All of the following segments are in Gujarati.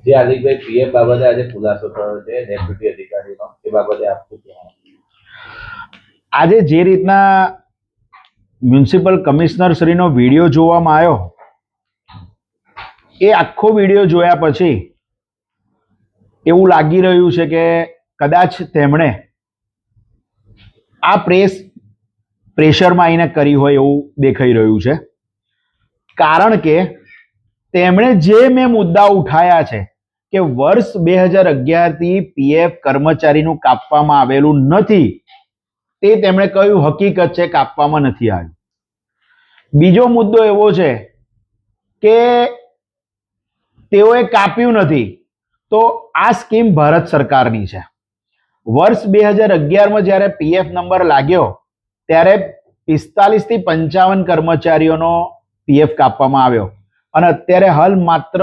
જે હાર્દિકભાઈ પીએફ બાબતે આજે ખુલાસો થયો છે ડેપ્યુટી અધિકારીનો, એ બાબતે આપ શું કહેવા? આજે જે રીતના મ્યુનિસિપલ કમિશનર શ્રીનો વિડીયો જોવામાં આવ્યો, એ આખો વિડીયો જોયા પછી એવું લાગી રહ્યું છે કે કદાચ તેમણે આ પ્રેશરમાં આવીને કરી હોય એવું દેખાઈ રહ્યું છે. કારણ કે તેમણે જે મેં મુદ્દા ઉઠાયા છે કે વર્ષ 2011 થી પીએફ કર્મચારીનું કાપવામાં આવેલું નથી, તે તેમણે કહ્યું હકીકત છે, કાપવામાં નથી આવ્યું. બીજો મુદ્દો એવો છે કે તેઓએ કાપ્યું નથી, તો આ સ્કીમ ભારત સરકારની છે. વર્ષ 2011માં જ્યારે પીએફ નંબર લાગ્યો ત્યારે 45 થી 55 કર્મચારીઓનો પીએફ કાપવામાં આવ્યો અને અત્યારે હાલ માત્ર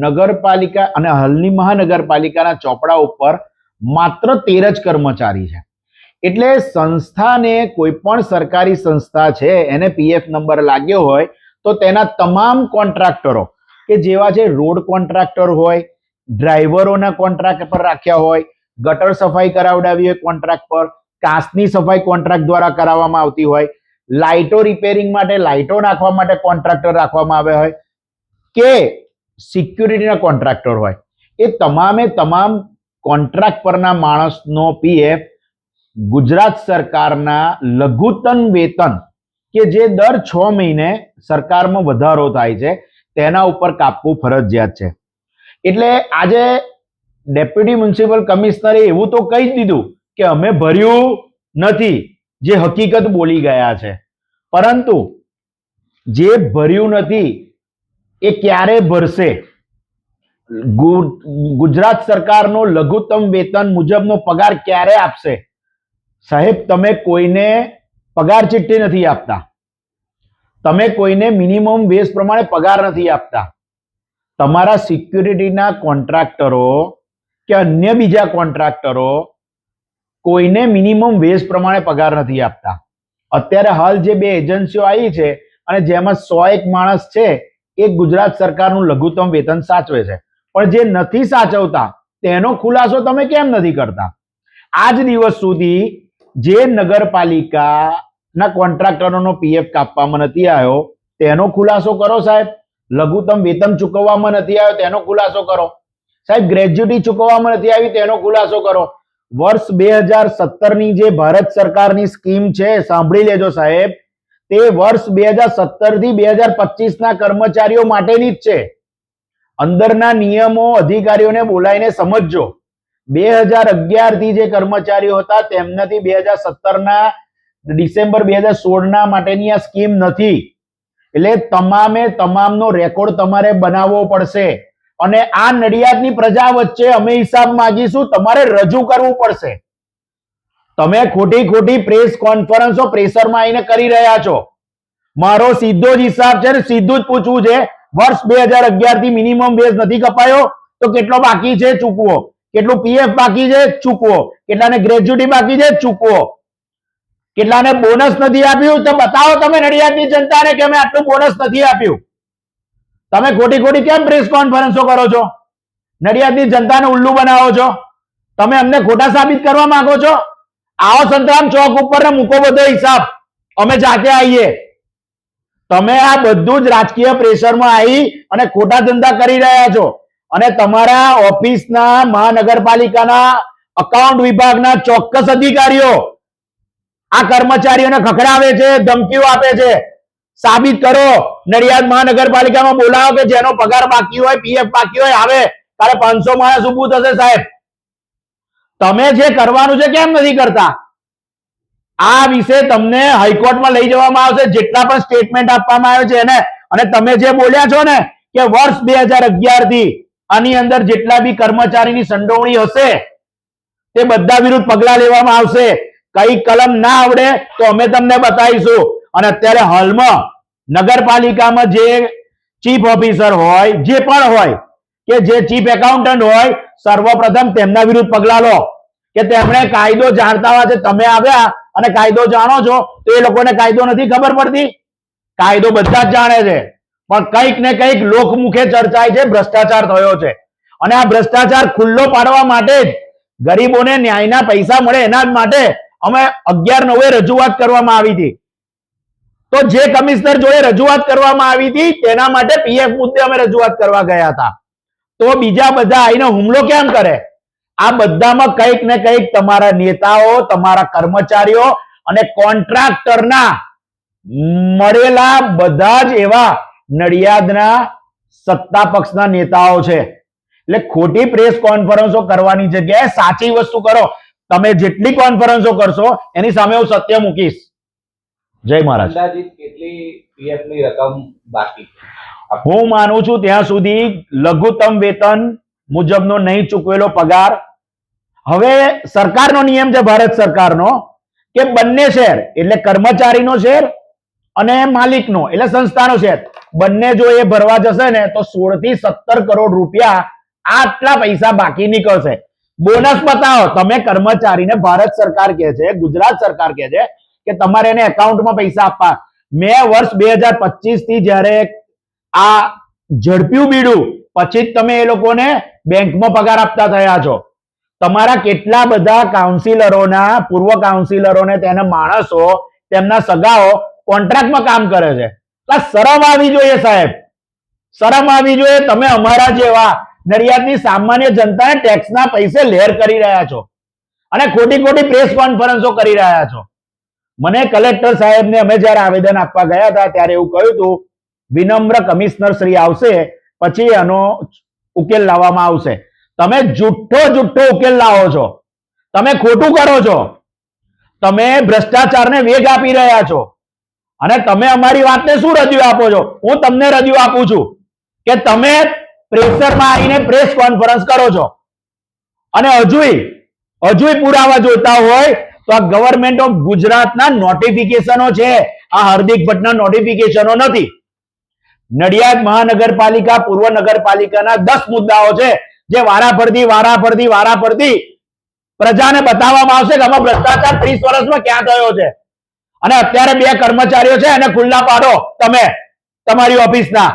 નગરપાલિકા અને હાલની મહાનગરપાલિકાના ચોપડા ઉપર માત્ર 13 જ કર્મચારી છે. એટલે સંસ્થાને, કોઈ પણ સરકારી સંસ્થા છે એને પીએફ નંબર લાગ્યો હોય તો તેના તમામ કોન્ટ્રાક્ટરો કે જેવા છે, રોડ કોન્ટ્રાક્ટર હોય, ડ્રાઈવરોના કોન્ટ્રાક્ટ પર રાખ્યા હોય, ગટર સફાઈ કરાવડાવી હોય કોન્ટ્રાક્ટ પર, કાચની સફાઈ કોન્ટ્રાક્ટ દ્વારા કરાવવામાં આવતી હોય, લાઇટો રિપેરિંગ માટે, લાઇટો નાખવા માટે કોન્ટ્રાક્ટર રાખવામાં આવ્યા હોય કે સિક્યુરિટીના કોન્ટ્રાક્ટર હોય, એ તમામે તમામ કોન્ટ્રાક્ટ પરના માણસનો પીએફ ગુજરાત સરકારના લઘુત્તમ વેતન કે જે દર 6 મહિને સરકારમાં વધારો થાય છે તેના ઉપર કાપવું ફરજિયાત છે. એટલે આજે ડેપ્યુટી મ્યુનિસિપલ કમિશનરે એવું તો કહી જ દીધું કે અમે ભર્યું નથી, જે હકીકત બોલી ગયા છે. પરંતુ જે ભર્યું નથી એ ક્યારે ભરશે? ગુજરાત સરકારનો લઘુત્તમ વેતન મુજબનો પગાર ક્યારે આપશે? સાહેબ, તમે કોઈને પગાર ચિઠ્ઠી નથી આપતા, તમે કોઈને મિનિમમ વેજ પ્રમાણે પગાર નથી આપતા. તમારા સિક્યુરિટીના કોન્ટ્રાક્ટરો કે અન્ય બીજા કોન્ટ્રાક્ટરો કોઈને મિનિમમ વેજ પ્રમાણે પગાર નથી આપતા. અત્યારે હાલ જે 2 એજન્સીઓ આવી છે અને જેમાં 101 માણસ છે એ ગુજરાત સરકારનું લઘુત્તમ વેતન સાચવે છે, પણ જે નથી સાચવતા તેનો ખુલાસો તમે કેમ નથી કરતા? આજ દિવસ સુધી જે નગરપાલિકાના કોન્ટ્રાક્ટરોનો પીએફ કાપવામાં નથી આવ્યો તેનો ખુલાસો કરો સાહેબ. લઘુત્તમ વેતન ચૂકવવામાં નથી આવ્યો તેનો ખુલાસો કરો સાહેબ. ગ્રેજ્યુટી ચૂકવવામાં નથી આવી તેનો ખુલાસો કરો. વર્ષ 2017 ની જે ભારત સરકારની સ્કીમ છે, સાંભળી લેજો સાહેબ, તે વર્ષ 2017 થી 2025 ના કર્મચારીઓ માટેની જ છે. અંદરના નિયમો અધિકારીઓને બોલાવીને સમજજો. 2011 થી જે કર્મચારીઓ હતા તેમનાથી 2017 ના ડિસેમ્બર 2016 ના માટેની આ સ્કીમ નથી. એટલે તમામે તમામનો રેકોર્ડ તમારે બનાવવો પડશે અને આ નડિયાદની પ્રજા વચ્ચે અમે હિસાબ માંગીશું, તમારે રજૂ કરવું પડશે. તમે ખોટી પ્રેસ કોન્ફરન્સો પ્રેશરમાં આવીને કરી રહ્યા છો. મારો સીધો જ હિસાબ છે ને સીધું જ પૂછવું છે. વર્ષ 2011 થી મિનિમમ વેજ નથી કપાયો તો કેટલો બાકી છે ચૂકવો? કેટલું પીએફ બાકી છે ચૂકવો? કેટલાને ગ્રેજ્યુટી બાકી છે ચૂકવો? કેટલાને બોનસ નથી આપ્યું તો બતાવો તમે નડિયાદની જનતાને કે અમે આટલું બોનસ નથી આપ્યું. તમે ખોટી કેમ પ્રેસ કોન્ફરન્સો કરો છો? નડિયાદની જનતાને ઉલ્લુ બનાવો છો. તમે અમને ખોટા સાબિત કરવા માંગો છો. આવો સંતરામ ચોક ઉપર ને મૂકો બધો હિસાબ, અમે જાતે આવીએ. તમે આ બધું જ રાજકીય પ્રેશરમાં આવી અને ખોટા ધંધા કરી રહ્યા છો અને તમારા ઓફિસના મહાનગરપાલિકાના અકાઉન્ટ વિભાગના ચોક્કસ અધિકારીઓ આ કર્મચારીઓને ખખડાવે છે, ધમકીઓ આપે છે. સાબિત કરો. નડિયાદ મહાનગરપાલિકામાં બોલાવો કે જેનો પગાર બાકી હોય, પીએફ બાકી હોય આવે. તારે 500 માણસ ઊભું થશે સાહેબ. તમે જે કરવાનું છે કેમ નથી કરતા? આ વિશે તમને હાઈકોર્ટમાં લઈ જવામાં આવશે, જેટલા પણ સ્ટેટમેન્ટ આપવામાં આવે છે એને. અને તમે જે બોલ્યા છો ને કે વર્ષ 2011 થી આની અંદર જેટલા બી કર્મચારીની સંડોવણી હશે તે બધા વિરુદ્ધ પગલા લેવામાં આવશે. કઈ કલમ ના આવડે તો અમે તમને બતાવીશું. અને અત્યારે હાલમાં નગરપાલિકામાં જે ચીફ ઓફિસર હોય, જે પણ હોય, કે જે ચીફ એકાઉન્ટન્ટ હોય, સર્વપ્રથમ તેમના વિરુદ્ધ પગલા લો કે તેમણે કાયદો જાણતા હોય છે. તમે આવ્યા અને કાયદો જાણો છો તો એ લોકોને કાયદો નથી ખબર પડતી? કાયદો બધા જ જાણે છે, પણ કંઈક ને કંઈક લોકમુખે ચર્ચાય છે ભ્રષ્ટાચાર થયો છે. અને આ ભ્રષ્ટાચાર ખુલ્લો પાડવા માટે જ ગરીબોને ન્યાયના પૈસા મળે એના જ માટે અમે 11/9 રજૂઆત કરવામાં આવી હતી. તો જે કમિશનર જોડે રજૂઆત કરવામાં આવી હતી તેના માટે પીએફ મુદ્દે અમે રજૂઆત કરવા ગયા હતા. તો બીજા બધા આવીને હુમલો કેમ કરે? આ બધામાં કંઈક ને કંઈક તમારા નેતાઓ, તમારા કર્મચારીઓ અને કોન્ટ્રાક્ટરના મળેલા બધા જ એવા નડિયાદના સત્તા પક્ષના નેતાઓ છે. એટલે ખોટી પ્રેસ કોન્ફરન્સો કરવાની જગ્યાએ સાચી વસ્તુ કરો. તમે જેટલી કોન્ફરન્સો કરશો એની સામે હું સત્ય મૂકીશ. જય મહારાજ. અંદાજિત કેટલી પીએફ ની રકમ બાકી? હું માનું છું ત્યાં સુધી લઘુત્તમ વેતન મુજબનો નહીં ચૂકવેલો પગાર. હવે સરકારનો નિયમ છે, ભારત સરકારનો, કે બંને શેર એટલે કર્મચારીનો શેર અને માલિકનો એટલે સંસ્થાનો શેર બંને જો એ ભરવા જશે ને તો 16 થી 17 કરોડ રૂપિયા આટલા પૈસા બાકી નીકળશે. બોનસ બતાવો. તમે કર્મચારીને ભારત સરકાર કહે છે, ગુજરાત સરકાર કહે છે કે તમારે એને એકાઉન્ટમાં પૈસા આપવા. મેં વર્ષ 2025 થી જ્યારે આ ઝડપ્યું બીડું પછી જ તમે એ લોકોને બેંકમાં પગાર આપતા થયા છો. તમારા કેટલા બધા કાઉન્સિલરોના, પૂર્વ કાઉન્સિલરોને તેના માણસો, તેમના સગાઓ કોન્ટ્રાક્ટમાં કામ કરે છે. શરમ આવી જોઈએ સાહેબ, શરમ આવી જોઈએ. તમે અમારા જેવા નડિયાદની સામાન્ય જનતાને ટેક્સના પૈસે લહેર કરી રહ્યા છો અને ખોટી ખોટી પ્રેસ કોન્ફરન્સો કરી રહ્યા છો. મને કલેક્ટર સાહેબને અમે જ્યારે આવેદન આપવા ગયા હતા ત્યારે એવું કહ્યું હતું, વિનમ્ર કમિશનર શ્રી આવશે પછી એનો ઉકેલ લાવવામાં આવશે. તમે જુઠ્ઠો ઉકેલ લાવો છો. તમે ખોટું કરો છો. તમે ભ્રષ્ટાચારને વેગ આપી રહ્યા છો અને તમે અમારી વાતને શું રજૂ આપો છો? હું તમને રજૂ આપું છું કે તમે પ્રેશરમાં આવીને પ્રેસ કોન્ફરન્સ કરો છો અને હજુય પુરાવા જોઈતા હોય તો આ ગવર્મેન્ટ ઓફ ગુજરાતના નોટિફિકેશનો છે. આ હાર્દિક ભટ્ટના નોટિફિકેશનો નથી. નડિયાદ મહાનગરપાલિકા, પૂર્વ નગરપાલિકાના 10 મુદ્દાઓ છે જે વારાફરતી પ્રજાને બતાવવામાં આવશે કે આમાં ભ્રષ્ટાચાર 30 વર્ષમાં ક્યાં થયો છે. અને અત્યારે 2 કર્મચારીઓ છે એને ખુલ્લા પાડો. તમે તમારી ઓફિસના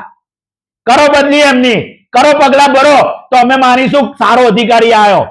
કરો બદલી, એમની કરો પગલા ભરો તો અમે માનીશું સારો અધિકારી આવ્યો.